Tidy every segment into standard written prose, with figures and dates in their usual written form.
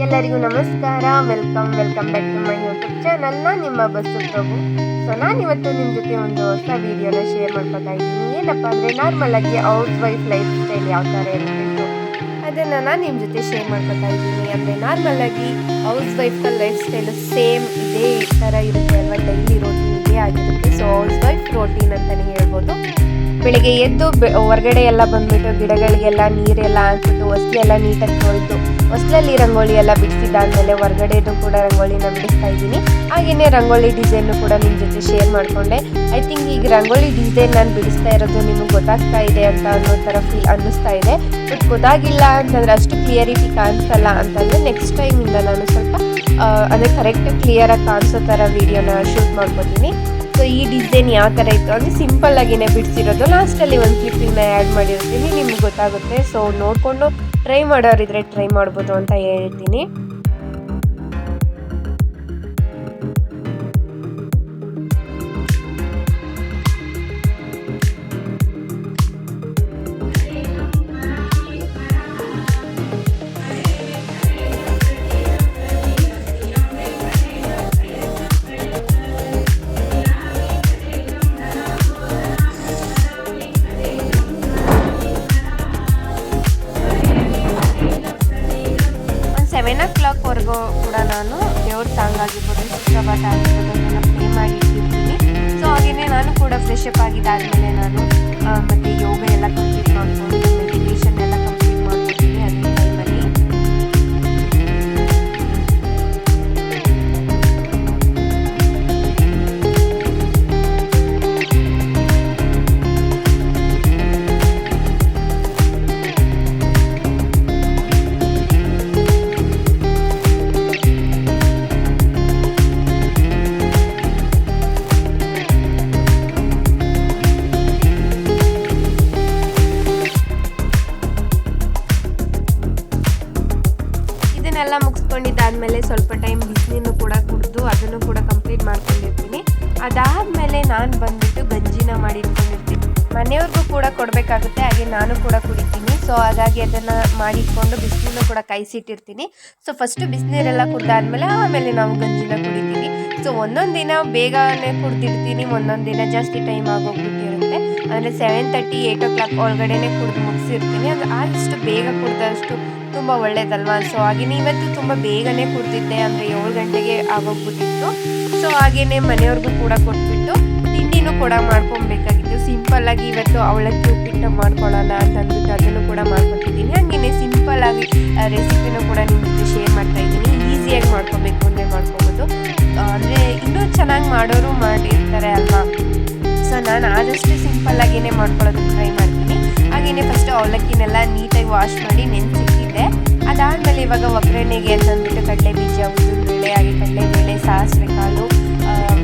ಎಲ್ಲರಿಗೂ ನಮಸ್ಕಾರ. Welcome back to my YouTube channel. ನಾನು ನಿಮ್ಮ ಬಸ್ಸು ಪ್ರಭು. ಸೊ ನಾನಿವತ್ತು ನಿಮ್ಮ ಜೊತೆ ಒಂದು ಹೊಸ ವಿಡಿಯೋನ ಶೇರ್ ಮಾಡ್ಕೊತಾ ಇದ್ದೀನಿ. ಏನಪ್ಪ ಅಂದರೆ ನಾರ್ಮಲ್ ಆಗಿ ಹೌಸ್ ವೈಫ್ ಲೈಫ್ ಸ್ಟೈಲ್ ಯಾವ ಥರ ಇರಬೇಕು ಅದನ್ನು ನಾನು ನಿಮ್ಮ ಜೊತೆ ಶೇರ್ ಮಾಡ್ಕೊತಾ ಇದ್ದೀನಿ. ಅಂದರೆ ನಾರ್ಮಲ್ ಆಗಿ house wife life style same ಇದೇ ಥರ ಇರುತ್ತೆ ಅಲ್ವಾ, ಡೈಲಿ ರೋಟೀನ್ ಇದೇ ಆಗಿರುತ್ತೆ. ಸೊ ಹೌಸ್ ವೈಫ್ ರೋಟೀನ್ ಅಂತಲೇ ಹೇಳ್ಬೋದು. ಬೆಳಿಗ್ಗೆ ಎದ್ದು ಹೊರಗಡೆ ಎಲ್ಲ ಬಂದ್ಬಿಟ್ಟು ಗಿಡಗಳಿಗೆಲ್ಲ ನೀರೆಲ್ಲ ಹಾಕ್ಬಿಟ್ಟು ಹೊಸ್ಲೆಲ್ಲ ನೀಟಾಗಿ ತೊಳೆದು ಹೊಸ್ಲಲ್ಲಿ ರಂಗೋಲಿ ಎಲ್ಲ ಬಿಡಿಸಿದ್ದಾದಮೇಲೆ ಹೊರಗಡೆದು ಕೂಡ ರಂಗೋಲಿನ ಬಿಡಿಸ್ತಾ ಇದ್ದೀನಿ. ಹಾಗೆಯೇ ರಂಗೋಲಿ ಡಿಸೈನು ಕೂಡ ನಿಮ್ಮ ಜೊತೆ ಶೇರ್ ಮಾಡಿಕೊಂಡೆ. ಐ ಥಿಂಕ್ ಈಗ ರಂಗೋಲಿ ಡಿಸೈನ್ ನಾನು ಬಿಡಿಸ್ತಾ ಇರೋದು ನಿಮಗೆ ಗೊತ್ತಾಗ್ತಾ ಇದೆ ಅಂತ ಅನ್ನೋ ಥರ ಫೀಲ್ ಅನ್ನಿಸ್ತಾ ಇದೆ. ಬಟ್ ಗೊತ್ತಾಗಿಲ್ಲ ಅಂತಂದರೆ ಅಷ್ಟು ಕ್ಲಿಯರಿಟಿ ಕಾಣಿಸಲ್ಲ ಅಂತಂದರೆ ನೆಕ್ಸ್ಟ್ ಟೈಮಿಂದ ನಾನು ಸ್ವಲ್ಪ ಅಂದರೆ ಕರೆಕ್ಟ್ ಕ್ಲಿಯರಾಗಿ ಕಾಣಿಸೋ ಥರ ವೀಡಿಯೋನ ಶೂಟ್ ಮಾಡ್ಕೊತೀನಿ. ಸೊ ಈ ಡಿಸೈನ್ ಯಾವ ಥರ ಇತ್ತು ಅಂದರೆ ಸಿಂಪಲ್ ಆಗಿನೇ ಬಿಡಿಸಿರೋದು. ಲಾಸ್ಟಲ್ಲಿ ಒಂದು ಕ್ಲಿಪ್ಪಿಂಗ್ನ ಆ್ಯಡ್ ಮಾಡಿರ್ತೀನಿ, ನಿಮ್ಗೆ ಗೊತ್ತಾಗುತ್ತೆ. ಸೊ ನೋಡಿಕೊಂಡು ಟ್ರೈ ಮಾಡೋರಿದ್ರೆ ಟ್ರೈ ಮಾಡ್ಬೋದು ಅಂತ ಹೇಳ್ತೀನಿ. ವರೆಗೂ ಕೂಡ ನಾನು ದೇವ್ರ ಸಾಂಗ್ ಆಗಿರ್ಬೋದು, ಸುಪ್ರಭಾತ ಆಗಿರ್ಬೋದು ಅದನ್ನು ಪ್ಲೇ ಮಾಡಿ ಇಟ್ಟಿರ್ತೀನಿ. ಸೊ ಹಾಗೆಯೇ ನಾನು ಕೂಡ ಫ್ರೆಶ್ ಅಪ್ ಆಗಿದ್ದಾದಮೇಲೆ ನಾನು ಮತ್ತು ಯೋಗ ಎಲ್ಲ ಕಂಪ್ಲೀಟ್ ಮಾಡ್ಕೊಂಡು ಮೆಡಿಟೇಷನ್ ಎಲ್ಲ ಕಂಪ್ಲೀಟ್ ಮಾಡ್ಕೊತೀನಿ ಅದೇ ಟೈಮಲ್ಲಿ. ಎಲ್ಲ ಮುಗಿಸ್ಕೊಂಡಿದ್ದಾದಮೇಲೆ ಸ್ವಲ್ಪ ಟೈಮ್ ಬಿಸಿನೀರನ್ನು ಕೂಡ ಕುಡಿದು ಅದನ್ನು ಕೂಡ ಕಂಪ್ಲೀಟ್ ಮಾಡ್ಕೊಂಡಿರ್ತೀನಿ. ಅದಾದಮೇಲೆ ನಾನು ಬಂದುಬಿಟ್ಟು ಗಂಜಿನ ಮಾಡಿ ಇಟ್ಕೊಂಡಿರ್ತೀನಿ. ಮನೆಯವ್ರಿಗೂ ಕೂಡ ಕೊಡಬೇಕಾಗುತ್ತೆ, ಹಾಗೆ ನಾನು ಕೂಡ ಕುಡಿತೀನಿ. ಸೊ ಹಾಗಾಗಿ ಅದನ್ನು ಮಾಡಿಟ್ಕೊಂಡು ಬಿಸಿನೀರನ್ನು ಕೂಡ ಕಾಯಿಸಿಟ್ಟಿರ್ತೀನಿ. ಸೊ ಫಸ್ಟು ಬಿಸಿನೀರೆಲ್ಲ ಕುಡ್ದಾದ್ಮೇಲೆ ಆಮೇಲೆ ನಾವು ಗಂಜಿನ ಕುಡಿತೀವಿ. ಸೊ ಒಂದೊಂದು ದಿನ ಬೇಗನೆ ಕುಡ್ದಿರ್ತೀನಿ, ಒಂದೊಂದು ದಿನ ಜಾಸ್ತಿ ಟೈಮ್ ಆಗೋಗ್ಬಿಟ್ಟಿರುತ್ತೆ. ಅಂದರೆ 7:30 8 o'clock ಒಳಗಡೆನೆ ಕುಡಿದು ಮುಗಿಸಿರ್ತೀನಿ. ಅದು ಆದಷ್ಟು ಬೇಗ ಕುಡ್ದಷ್ಟು ತುಂಬ ಒಳ್ಳೇದಲ್ವಾ. ಸೊ ಹಾಗೆಯೇ ಇವತ್ತು ತುಂಬ ಬೇಗನೆ ಕುಡ್ದಿದ್ದೆ, ಅಂದರೆ 7 ಗಂಟೆಗೆ ಆಗೋಗ್ಬಿಟ್ಟಿತ್ತು. ಸೊ ಹಾಗೆಯೇ ಮನೆಯವ್ರಿಗೂ ಕೂಡ ಕೊಟ್ಬಿಟ್ಟು ತಿಂಡಿನೂ ಕೂಡ ಮಾಡ್ಕೊಬೇಕಾಗಿತ್ತು. ಸಿಂಪಲ್ಲಾಗಿ ಇವತ್ತು ಅವಲಕ್ಕಿ ಉಪ್ಪಿಟ್ಟು ಮಾಡ್ಕೊಳ್ಳೋಣ ಅಂತಂದ್ಬಿಟ್ಟು ಅದನ್ನು ಕೂಡ ಮಾಡ್ಕೊತಿದ್ದೀನಿ. ಹಾಗೆಯೇ ಸಿಂಪಲ್ಲಾಗಿ ರೆಸಿಪಿನೂ ಕೂಡ ನಿಮ್ಮ ಜೊತೆ ಶೇರ್ ಮಾಡ್ತಾಯಿದ್ದೀನಿ. ಈಸಿಯಾಗಿ ಮಾಡ್ಕೊಬೇಕು ಅಂದರೆ ಮಾಡ್ಕೊಬೋದು, ಅಂದರೆ ಇನ್ನೂ ಚೆನ್ನಾಗಿ ಮಾಡೋರು ಮಾಡಿರ್ತಾರೆ ಅಲ್ವಾ. ಸೊ ನಾನು ಆದಷ್ಟು ಸಿಂಪಲ್ಲಾಗಿಯೇ ಮಾಡ್ಕೊಳ್ಳೋದಕ್ಕೆ ಟ್ರೈ ಮಾಡ್ತೀನಿ. ಹಾಗೆಯೇ ಫಸ್ಟ್ ಅವಲಕ್ಕಿನೆಲ್ಲ ನೀಟಾಗಿ ವಾಶ್ ಮಾಡಿ ನೆನೆಸಿಟ್ಟಿದ್ದೆ. ಅದಾದಮೇಲೆ ಇವಾಗ ಒಗ್ಗರಣೆಗೆ ಅಂತಂದ್ಬಿಟ್ಟು ಕಡಲೆ ಬೀಜ, ಉದ್ದಿನಬೇಳೆ, ಹಾಗೆ ಕಡಲೆಬೇಳೆ, ಸಾಸಿವೆ ಕಾಳು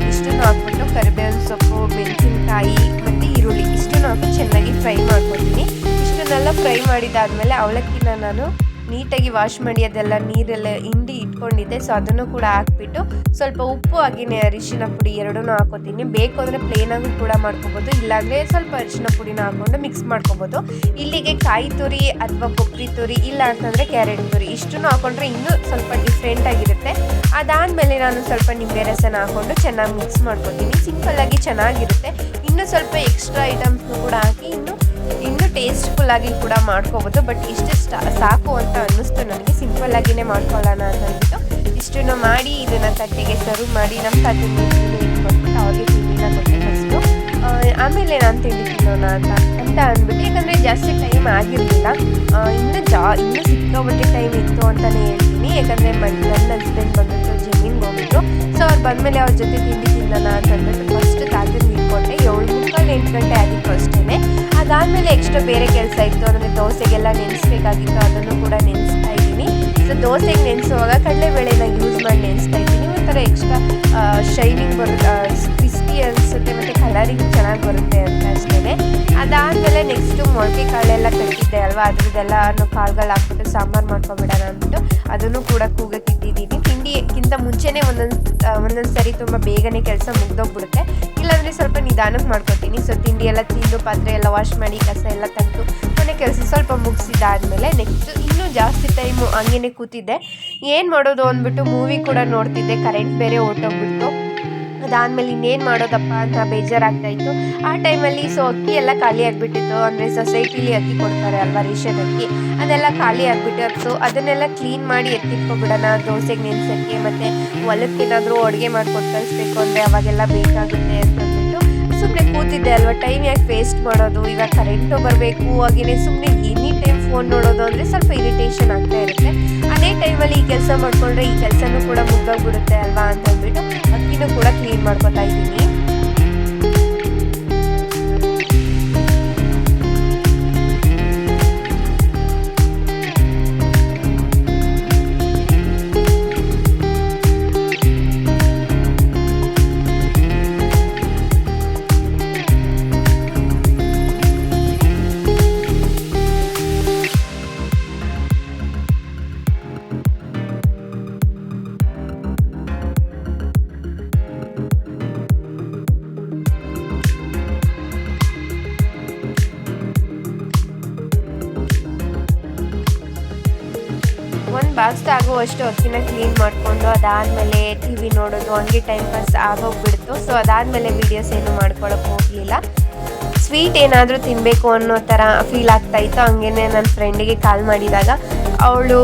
ಇಷ್ಟನ್ನು ಹಾಕ್ಬಿಟ್ಟು ಕರಿಬೇವಿನ ಸೊಪ್ಪು, ಮೆಣಸಿನಕಾಯಿ ಮತ್ತು ಈರುಳ್ಳಿ ಇಷ್ಟನ್ನು ಹಾಕಿ ಚೆನ್ನಾಗಿ ಫ್ರೈ ಮಾಡ್ಕೊತೀನಿ. ಇಷ್ಟನ್ನೆಲ್ಲ ಫ್ರೈ ಮಾಡಿದಾದಮೇಲೆ ಅವಲಕ್ಕಿನ ನಾನು ನೀಟಾಗಿ ವಾಶ್ ಮಾಡಿ ಅದೆಲ್ಲ ನೀರೆಲ್ಲ ಹಿಂಡಿ ಇಟ್ಕೊಂಡಿದ್ದೆ. ಸೊ ಅದನ್ನು ಕೂಡ ಹಾಕ್ಬಿಟ್ಟು ಸ್ವಲ್ಪ ಉಪ್ಪು ಹಾಗೆಯೇ ಅರಿಶಿನ ಪುಡಿ ಎರಡನ್ನೂ ಹಾಕೋತೀನಿ. ಬೇಕು ಅಂದರೆ ಪ್ಲೇನಾಗೂ ಕೂಡ ಮಾಡ್ಕೊಬೋದು, ಇಲ್ಲಾಂದರೆ ಸ್ವಲ್ಪ ಅರಿಶಿನ ಪುಡಿನ ಹಾಕ್ಕೊಂಡು ಮಿಕ್ಸ್ ಮಾಡ್ಕೊಬೋದು. ಇಲ್ಲಿಗೆ ಕಾಯಿ ತುರಿ ಅಥವಾ ಕೊಬ್ಬರಿ ತುರಿ, ಇಲ್ಲ ಅಂತಂದರೆ ಕ್ಯಾರೆಟ್ ತುರಿ ಇಷ್ಟನ್ನು ಹಾಕ್ಕೊಂಡ್ರೆ ಇನ್ನೂ ಸ್ವಲ್ಪ ಡಿಫ್ರೆಂಟಾಗಿರುತ್ತೆ. ಅದಾದಮೇಲೆ ನಾನು ಸ್ವಲ್ಪ ನಿಂಬೆ ರಸನ ಹಾಕ್ಕೊಂಡು ಚೆನ್ನಾಗಿ ಮಿಕ್ಸ್ ಮಾಡ್ಕೊತೀನಿ. ಸಿಂಪಲ್ಲಾಗಿ ಚೆನ್ನಾಗಿರುತ್ತೆ. ಇನ್ನೂ ಸ್ವಲ್ಪ ಎಕ್ಸ್ಟ್ರಾ ಐಟಮ್ಸ್ನೂ ಕೂಡ ಹಾಕಿ ಇನ್ನೂ ಟೇಸ್ಟ್ಫುಲ್ಲಾಗಿ ಕೂಡ ಮಾಡ್ಕೋಬೋದು. ಬಟ್ ಇಷ್ಟು ಸಾಕು ಅಂತ ಅನ್ನಿಸ್ತು ನನಗೆ, ಸಿಂಪಲ್ಲಾಗಿಯೇ ಮಾಡ್ಕೊಳ್ಳೋಣ ಅಂತ ಅಂದ್ಬಿಟ್ಟು ಇಷ್ಟನ್ನು ಮಾಡಿ ಇದನ್ನು ತಟ್ಟೆಗೆ ಸರ್ವ್ ಮಾಡಿ ನಮ್ಮ ತಾತನಿಗೆ ಇಟ್ಕೊಟ್ಟು ಅವ್ರಿಗೆ ತಿಂಡಿನ ಕೊಟ್ಟೆ ಫಸ್ಟು. ಆಮೇಲೆ ನಾನು ತಿಂಡಿ ತಿನ್ನೋಣ ಅಂತ ಅಂದ್ಬಿಟ್ಟು, ಯಾಕಂದರೆ ಜಾಸ್ತಿ ಟೈಮ್ ಆಗಿರಲಿಲ್ಲ, ಇನ್ನೂ ಸಿಕ್ಕಾಬಟ್ಟೆ ಟೈಮ್ ಇತ್ತು ಅಂತಲೇ ಹೇಳ್ತೀನಿ. ಯಾಕಂದರೆ ನನ್ನ ಹಸ್ಬೆಂಡ್ ಬಂದ್ಬಿಟ್ಟು ಜಿಮ್ಮಿಂಗ್ ಹೋಗಿದ್ರು. ಸೊ ಅವ್ರು ಬಂದಮೇಲೆ ಅವ್ರ ಜೊತೆ ತಿಂಡಿ ತಿನ್ನೋಣ ಅಂತ ಅಂದ್ಬಿಟ್ಟು ಫಸ್ಟ್ ತಾತನ ಇಟ್ಕೊಟ್ಟೆ. 7:30 8 ಗಂಟೆ ಆಗಿತ್ತು ಅಷ್ಟೇ. ಅದಾದಮೇಲೆ ಎಕ್ಸ್ಟ್ರಾ ಬೇರೆ ಕೆಲಸ ಇತ್ತು, ಅಂದರೆ ದೋಸೆಗೆಲ್ಲ ನೆನೆಸ್ಬೇಕಾಗಿತ್ತು, ಅದನ್ನು ಕೂಡ ನೆನೆಸ್ತಾ ಇದ್ದೀನಿ. ಸೊ ದೋಸೆಗೆ ನೆನೆಸುವಾಗ ಕಡಲೆಬೇಳೆನ ಯೂಸ್ ಮಾಡಿ ನೆನೆಸ್ತಾ ಇದ್ದೀನಿ. ಒಂಥರ ಎಕ್ಸ್ಟ್ರಾ ಶೈನಿಂಗ್ ಬರುತ್ತೆ, ಕ್ರಿಸ್ಪಿ ಅನಿಸುತ್ತೆ ಮತ್ತು ಕಲರಿಂಗ್ ಚೆನ್ನಾಗಿ ಬರುತ್ತೆ ಅಂತ ಅಷ್ಟೇ. ಅದಾದಮೇಲೆ ನೆಕ್ಸ್ಟು ಮೊಳಕೆ ಕಾಳೆಲ್ಲ ಕಟ್ಟಿದ್ದೆ ಅಲ್ವಾ, ಅದ್ರದ್ದೆಲ್ಲ ಕಾಳುಗಳು ಹಾಕ್ಬಿಟ್ಟು ಸಾಂಬಾರು ಮಾಡ್ಕೊಬಿಡೋಣ ಅಂದ್ಬಿಟ್ಟು ಅದನ್ನು ಕೂಡ ಕೂಗಕ್ಕಿಟ್ಟಿದ್ದೀನಿ. ತಿಂಡಿಗಿಂತ ಮುಂಚೆನೇ ಒಂದೊಂದು ಸರಿ ತುಂಬ ಬೇಗನೆ ಕೆಲಸ ಮುಗ್ದೋಗ್ಬಿಡುತ್ತೆ, ಇಲ್ಲಾಂದರೆ ಸ್ವಲ್ಪ ನಿಧಾನಕ್ಕೆ ಮಾಡ್ಕೊತೀನಿ. ಸೊ ತಿಂಡಿ ಎಲ್ಲ ತಿಂದು ಪಾತ್ರೆ ಎಲ್ಲ ವಾಶ್ ಮಾಡಿ ಕಸ ಎಲ್ಲ ತೆಗೆದು ಮನೆ ಕೆಲಸ ಸ್ವಲ್ಪ ಮುಗಿಸಿದಾದ್ಮೇಲೆ ನೆಕ್ಸ್ಟ್ ಇನ್ನೂ ಜಾಸ್ತಿ ಟೈಮು ಹಂಗೇನೆ ಕೂತಿದ್ದೆ. ಏನು ಮಾಡೋದು ಅಂದ್ಬಿಟ್ಟು ಮೂವಿ ಕೂಡ ನೋಡ್ತಿದ್ದೆ. ಕರೆಂಟ್ ಬೇರೆ ಹೊರ್ಟೋಗ್ಬಿಟ್ಟು ಅದಾದಮೇಲೆ ಇನ್ನೇನು ಮಾಡೋದಪ್ಪ ಅಂತ ಬೇಜಾರಾಗ್ತಾಯಿತ್ತು. ಆ ಟೈಮಲ್ಲಿ ಅಕ್ಕಿ ಎಲ್ಲ ಖಾಲಿ ಆಗಿಬಿಟ್ಟಿತ್ತು. ಅಂದರೆ ಸೊಸೈಟಿಲಿ ಅಕ್ಕಿ ಕೊಡ್ತಾರೆ ಅಲ್ವಾ, ರೇಷನ್ ಅಕ್ಕಿ, ಅದೆಲ್ಲ ಖಾಲಿ ಆಗಿಬಿಟ್ಟಿತ್ತು. ಅದನ್ನೆಲ್ಲ ಕ್ಲೀನ್ ಮಾಡಿ ಎತ್ತಿಟ್ಕೊಬಿಡೋಣ ದೋಸೆಗೆ ನೆನೆಸೋಕ್ಕೆ, ಮತ್ತು ಹೊಲಕ್ಕೇನಾದರೂ ಅಡುಗೆ ಮಾಡ್ಕೊಟ್ಟು ಕಳಿಸ್ಬೇಕು ಅಂದರೆ ಅವಾಗೆಲ್ಲ ಬೇಕಾಗುತ್ತೆ ಅಂತಂದ್ಬಿಟ್ಟು ಸುಮ್ಮನೆ ಕೂತಿದ್ದೆ ಅಲ್ವಾ. ಟೈಮ್ ಯಾಕೆ ವೇಸ್ಟ್ ಮಾಡೋದು, ಇವಾಗ ಕರೆಂಟು ಬರಬೇಕು, ಹಾಗೆಯೇ ಸುಮ್ಮನೆ ಎನಿ ಟೈಮ್ ಫೋನ್ ನೋಡೋದು ಅಂದರೆ ಸ್ವಲ್ಪ ಇರಿಟೇಷನ್ ಆಗ್ತಾ ಇರುತ್ತೆ. ಅದೇ ಟೈಮಲ್ಲಿ ಈ ಕೆಲಸ ಮಾಡಿಕೊಂಡ್ರೆ ಈ ಕೆಲಸನೂ ಕೂಡ ಮುಗ್ದೋಗ್ಬಿಡುತ್ತೆ ಅಲ್ವಾ ಅಂತಂದ್ಬಿಟ್ಟು ಅಕ್ಕಿನೂ ಕೂಡ ಕ್ಲೀನ್ ಮಾಡ್ಕೊತಾ ಇದ್ದೀನಿ. ಒಂದು ಬಾಕ್ಸ್ ಆಗುವಷ್ಟು ಅಕ್ಕಿನ ಕ್ಲೀನ್ ಮಾಡಿಕೊಂಡು ಅದಾದಮೇಲೆ ಟಿ ವಿ ನೋಡೋದು ಹಂಗೆ ಟೈಮ್ ಪಾಸ್ ಆಗೋಗ್ಬಿಡ್ತು. ಸೊ ಅದಾದಮೇಲೆ ವೀಡಿಯೋಸ್ ಏನು ಮಾಡ್ಕೊಳಕ್ಕೆ ಹೋಗಲಿಲ್ಲ. ಸ್ವೀಟ್ ಏನಾದರೂ ತಿನ್ನಬೇಕು ಅನ್ನೋ ಥರ ಫೀಲ್ ಆಗ್ತಾಯಿತ್ತು. ಹಂಗೇನೆ ನನ್ನ ಫ್ರೆಂಡಿಗೆ ಕಾಲ್ ಮಾಡಿದಾಗ ಅವಳು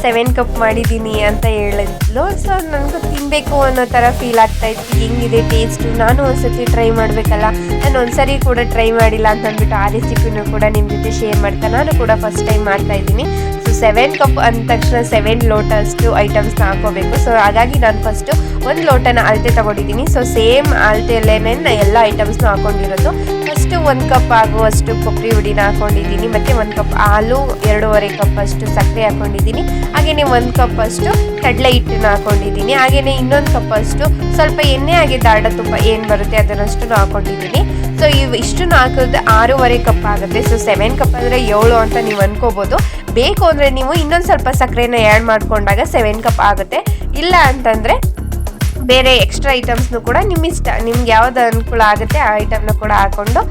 7 ಕಪ್ ಮಾಡಿದ್ದೀನಿ ಅಂತ ಹೇಳಿದ್ಲು. ಸೊ ನನಗೂ ತಿನ್ನಬೇಕು ಅನ್ನೋ ಥರ ಫೀಲ್ ಆಗ್ತಾಯಿತ್ತು. ಹೆಂಗಿದೆ ಟೇಸ್ಟು, ನಾನು ಒಂದ್ಸತಿ ಟ್ರೈ ಮಾಡಬೇಕಲ್ಲ, ನಾನು ಒಂದ್ಸರಿ ಕೂಡ ಟ್ರೈ ಮಾಡಿಲ್ಲ ಅಂತ ಅಂದ್ಬಿಟ್ಟು ಆ ರೆಸಿಪಿನೂ ಕೂಡ ನಿಮ್ಮ ಜೊತೆ ಶೇರ್ ಮಾಡ್ತಾ ನಾನು ಕೂಡ ಫಸ್ಟ್ ಟೈಮ್ ಮಾಡ್ತಾಯಿದ್ದೀನಿ. ಸೊ 7 ಕಪ್ ಅಂದ ತಕ್ಷಣ 7 ಲೋಟಷ್ಟು ಐಟಮ್ಸ್ನ ಹಾಕೋಬೇಕು. ಸೊ ಹಾಗಾಗಿ ನಾನು ಫಸ್ಟು 1 ಲೋಟನ ಅಳತೆ ತೊಗೊಂಡಿದ್ದೀನಿ. ಸೊ ಸೇಮ್ ಅಳತೆಯಲ್ಲೇ ಎಲ್ಲ ಐಟಮ್ಸ್ನ ಹಾಕೊಂಡಿರೋದು. ಫಸ್ಟು 1 ಕಪ್ ಆಗುವಷ್ಟು ಕೊಬ್ಬರಿ ಹುಡಿನ ಹಾಕೊಂಡಿದ್ದೀನಿ, ಮತ್ತು 1 ಕಪ್ ಹಾಲು, 2.5 ಕಪ್ ಅಷ್ಟು ಸಕ್ಕರೆ ಹಾಕೊಂಡಿದ್ದೀನಿ, ಹಾಗೆಯೇ 1 ಕಪ್ ಅಷ್ಟು ಕಡಲೆ ಹಿಟ್ಟನ್ನ ಹಾಕೊಂಡಿದ್ದೀನಿ, ಹಾಗೆಯೇ ಇನ್ನೊಂದು ಕಪ್ ಅಷ್ಟು ಸ್ವಲ್ಪ ಎಣ್ಣೆ ಹಾಗೆ ದಾಡ ತುಪ್ಪ ಏನು ಬರುತ್ತೆ ಅದನ್ನಷ್ಟು ಹಾಕೊಂಡಿದ್ದೀನಿ. ಸೊ ಇಷ್ಟನ್ನು ಹಾಕಿದ್ರೆ 6.5 ಕಪ್ ಆಗುತ್ತೆ. ಸೊ 7 ಕಪ್ ಅಂದರೆ 7 ಅಂತ ನೀವು ಅನ್ಕೋಬೋದು. ಬೇಕು ಅಂದರೆ ನೀವು ಇನ್ನೊಂದು ಸ್ವಲ್ಪ ಸಕ್ಕರೆನ ಆ್ಯಡ್ ಮಾಡಿಕೊಂಡಾಗ 7 ಕಪ್ ಆಗುತ್ತೆ. ಇಲ್ಲ ಅಂತಂದರೆ ಬೇರೆ ಎಕ್ಸ್ಟ್ರಾ ಐಟಮ್ಸ್ನು ಕೂಡ ನಿಮ್ಮ ಇಷ್ಟ, ನಿಮ್ಗೆ ಯಾವ್ದು ಅನುಕೂಲ ಆಗುತ್ತೆ ಆ ಐಟಮ್ನ ಕೂಡ ಹಾಕ್ಕೊಂಡು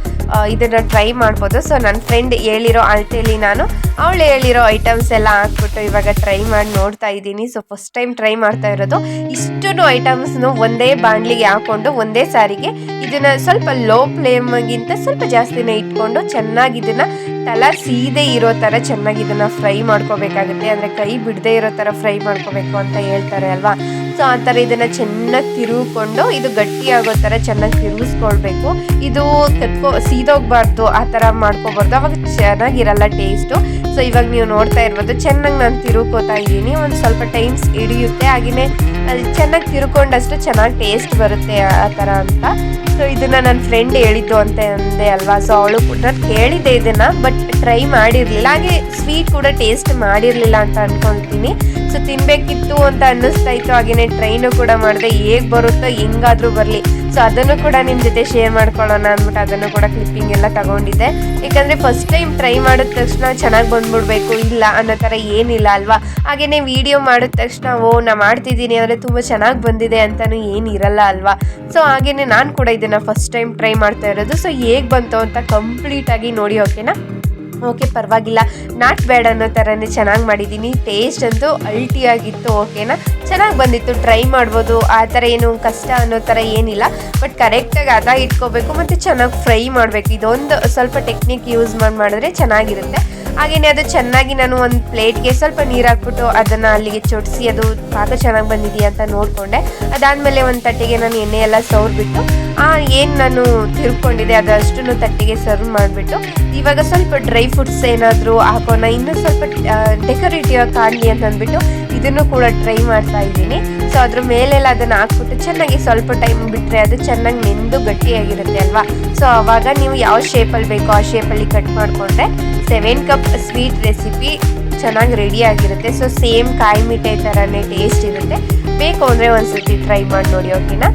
ಇದನ್ನು ಟ್ರೈ ಮಾಡ್ಬೋದು. ಸೊ ನನ್ನ ಫ್ರೆಂಡ್ ಹೇಳಿರೋ ಅಳತೆಯಲ್ಲಿ ನಾನು ಅವಳು ಹೇಳಿರೋ ಐಟಮ್ಸ್ ಎಲ್ಲ ಹಾಕ್ಬಿಟ್ಟು ಇವಾಗ ಟ್ರೈ ಮಾಡಿ ನೋಡ್ತಾ ಇದ್ದೀನಿ. ಸೊ ಫಸ್ಟ್ ಟೈಮ್ ಟ್ರೈ ಮಾಡ್ತಾ ಇರೋದು. ಇಷ್ಟು ಐಟಮ್ಸ್ನು ಒಂದೇ ಬಾಣಲಿಗೆ ಹಾಕ್ಕೊಂಡು ಒಂದೇ ಸಾರಿಗೆ ಇದನ್ನು ಸ್ವಲ್ಪ ಲೋ ಫ್ಲೇಮ್ಗಿಂತ ಸ್ವಲ್ಪ ಜಾಸ್ತಿನೇ ಇಟ್ಕೊಂಡು ಚೆನ್ನಾಗಿ ಇದನ್ನು ತಲ ಸೀದೆ ಇರೋ ಥರ ಚೆನ್ನಾಗಿ ಇದನ್ನು ಫ್ರೈ ಮಾಡ್ಕೋಬೇಕಾಗುತ್ತೆ. ಅಂದರೆ ಕೈ ಬಿಡದೇ ಇರೋ ಥರ ಫ್ರೈ ಮಾಡ್ಕೋಬೇಕು ಅಂತ ಹೇಳ್ತಾರೆ ಅಲ್ವಾ. ಸೊ ಆ ಥರ ಇದನ್ನು ಚೆನ್ನಾಗಿ ತಿರುಗಿಕೊಂಡು ಇದು ಗಟ್ಟಿಯಾಗೋ ಥರ ಚೆನ್ನಾಗಿ ತಿರುಗಿಸ್ಕೊಳ್ಬೇಕು. ಇದು ಸೀದೋಗ್ಬಾರ್ದು, ಆ ಥರ ಮಾಡ್ಕೋಬಾರ್ದು, ಅವಾಗ ಚೆನ್ನಾಗಿರಲ್ಲ ಟೇಸ್ಟು. ಸೊ ಇವಾಗ ನೀವು ನೋಡ್ತಾ ಇರ್ಬೋದು ಚೆನ್ನಾಗಿ ನಾನು ತಿರುಗ್ಕೋತಾ ಇದ್ದೀನಿ. ಒಂದು ಸ್ವಲ್ಪ ಟೈಮ್ಸ್ ಹಿಡಿಯುತ್ತೆ, ಹಾಗೆಯೇ ಅದು ಚೆನ್ನಾಗಿ ತಿರ್ಕೊಂಡಷ್ಟು ಚೆನ್ನಾಗಿ ಟೇಸ್ಟ್ ಬರುತ್ತೆ ಆ ಥರ ಅಂತ. ಸೊ ಇದನ್ನು ನನ್ನ ಫ್ರೆಂಡ್ ಹೇಳಿದ್ದು ಅಂತ ಅಂದೆ ಅಲ್ವಾ. ಸೊ ಅವಳು ಕೂಡ ಕೇಳಿದ್ದೆ ಇದನ್ನು, ಬಟ್ ಟ್ರೈ ಮಾಡಿರಲಿಲ್ಲ, ಹಾಗೆ ಸ್ವೀಟ್ ಕೂಡ ಟೇಸ್ಟ್ ಮಾಡಿರಲಿಲ್ಲ ಅಂತ ಅಂದ್ಕೊಳ್ತೀನಿ. ಸೊ ತಿನ್ನಬೇಕಿತ್ತು ಅಂತ ಅನ್ನಿಸ್ತಾ ಇತ್ತು, ಹಾಗೆಯೇ ಟ್ರೈನು ಕೂಡ ಮಾಡಿದೆ. ಹೇಗೆ ಬರುತ್ತೋ ಹೆಂಗಾದರೂ ಬರಲಿ, ಸೊ ಅದನ್ನು ಕೂಡ ನಿಮ್ಮ ಜೊತೆ ಶೇರ್ ಮಾಡ್ಕೊಳ್ಳೋಣ ಅಂದ್ಬಿಟ್ಟು ಅದನ್ನು ಕೂಡ ಕ್ಲಿಪ್ಪಿಂಗ್ ಎಲ್ಲ ತಗೊಂಡಿದ್ದೆ. ಯಾಕಂದರೆ ಫಸ್ಟ್ ಟೈಮ್ ಟ್ರೈ ಮಾಡಿದ ತಕ್ಷಣ ಚೆನ್ನಾಗಿ ಬಂದ್ಬಿಡ್ಬೇಕು ಇಲ್ಲ ಅನ್ನೋ ಥರ ಏನಿಲ್ಲ ಅಲ್ವಾ. ಹಾಗೆಯೇ ವೀಡಿಯೋ ಮಾಡಿದ ತಕ್ಷಣ ನಾ ಮಾಡ್ತಿದ್ದೀನಿ ಅಂದರೆ ತುಂಬ ಚೆನ್ನಾಗಿ ಬಂದಿದೆ ಅಂತಲೂ ಏನಿರಲ್ಲ ಅಲ್ವಾ. ಸೊ ಹಾಗೆಯೇ ನಾನು ಕೂಡ ಇದನ್ನು ಫಸ್ಟ್ ಟೈಮ್ ಟ್ರೈ ಮಾಡ್ತಾ ಇರೋದು. ಸೊ ಹೇಗೆ ಬಂತು ಅಂತ ಕಂಪ್ಲೀಟಾಗಿ ನೋಡಿ, ಓಕೆನಾ? ಓಕೆ, ಪರವಾಗಿಲ್ಲ, ನಾಟ್ ಬ್ಯಾಡ್ ಅನ್ನೋ ಥರನೇ ಚೆನ್ನಾಗಿ ಮಾಡಿದ್ದೀನಿ. ಟೇಸ್ಟ್ ಅಂತೂ ಅಲ್ಟಿಯಾಗಿತ್ತು, ಓಕೆನಾ, ಚೆನ್ನಾಗಿ ಬಂದಿತ್ತು, ಟ್ರೈ ಮಾಡ್ಬೋದು. ಆ ಥರ ಏನು ಕಷ್ಟ ಅನ್ನೋ ಥರ ಏನಿಲ್ಲ, ಬಟ್ ಕರೆಕ್ಟಾಗಿ ಹದ ಇಟ್ಕೋಬೇಕು ಮತ್ತು ಚೆನ್ನಾಗಿ ಫ್ರೈ ಮಾಡಬೇಕು. ಇದೊಂದು ಸ್ವಲ್ಪ ಟೆಕ್ನಿಕ್ ಯೂಸ್ ಮಾಡಿದ್ರೆ ಚೆನ್ನಾಗಿರುತ್ತೆ. ಹಾಗೆಯೇ ಅದು ಚೆನ್ನಾಗಿ ನಾನು ಒಂದು ಪ್ಲೇಟ್ಗೆ ಸ್ವಲ್ಪ ನೀರು ಹಾಕ್ಬಿಟ್ಟು ಅದನ್ನು ಅಲ್ಲಿಗೆ ಚೊಡಿಸಿ ಅದು ಪಾಕ ಚೆನ್ನಾಗಿ ಬಂದಿದೆಯಾ ಅಂತ ನೋಡಿಕೊಂಡೆ. ಅದಾದಮೇಲೆ ಒಂದು ತಟ್ಟೆಗೆ ನಾನು ಎಣ್ಣೆ ಎಲ್ಲ ಸವರ್ಬಿಟ್ಟು ಏನು ನಾನು ತಿರ್ಕೊಂಡಿದ್ದೆ ಅದಷ್ಟನ್ನು ತಟ್ಟೆಗೆ ಸರ್ವ್ ಮಾಡಿಬಿಟ್ಟು ಇವಾಗ ಸ್ವಲ್ಪ ಡ್ರೈ ಫ್ರೂಟ್ಸ್ ಏನಾದರೂ ಹಾಕೋಣ, ಇನ್ನೂ ಸ್ವಲ್ಪ ಡೆಕೋರೇಟಿವ್ ಆಗಿ ಕಾಣಲಿ ಅಂತ ಅಂದ್ಬಿಟ್ಟು ಇದನ್ನು ಕೂಡ ಟ್ರೈ ಮಾಡ್ತಾ ಇದ್ದೀನಿ. ಸೊ ಅದ್ರ ಮೇಲೆಲ್ಲ ಅದನ್ನು ಹಾಕ್ಬಿಟ್ಟು ಚೆನ್ನಾಗಿ ಸ್ವಲ್ಪ ಟೈಮ್ ಬಿಟ್ಟರೆ ಅದು ಚೆನ್ನಾಗಿ ನೆಂದು ಗಟ್ಟಿಯಾಗಿರುತ್ತೆ ಅಲ್ವಾ. ಸೊ ಆವಾಗ ನೀವು ಯಾವ ಶೇಪಲ್ಲಿ ಬೇಕೋ ಆ ಶೇಪಲ್ಲಿ ಕಟ್ ಮಾಡಿಕೊಂಡ್ರೆ 7 ಕಪ್ ಸ್ವೀಟ್ ರೆಸಿಪಿ ಚೆನ್ನಾಗಿ ರೆಡಿಯಾಗಿರುತ್ತೆ. ಸೊ ಸೇಮ್ ಕಾಯಿ ಮಿಠಾಯಿ ಥರನೇ ಟೇಸ್ಟ್ ಇರುತ್ತೆ. ಬೇಕು ಅಂದರೆ ಒಂದ್ಸತಿ ಟ್ರೈ ಮಾಡಿ ನೋಡಿ, ಓಕೆನಾ?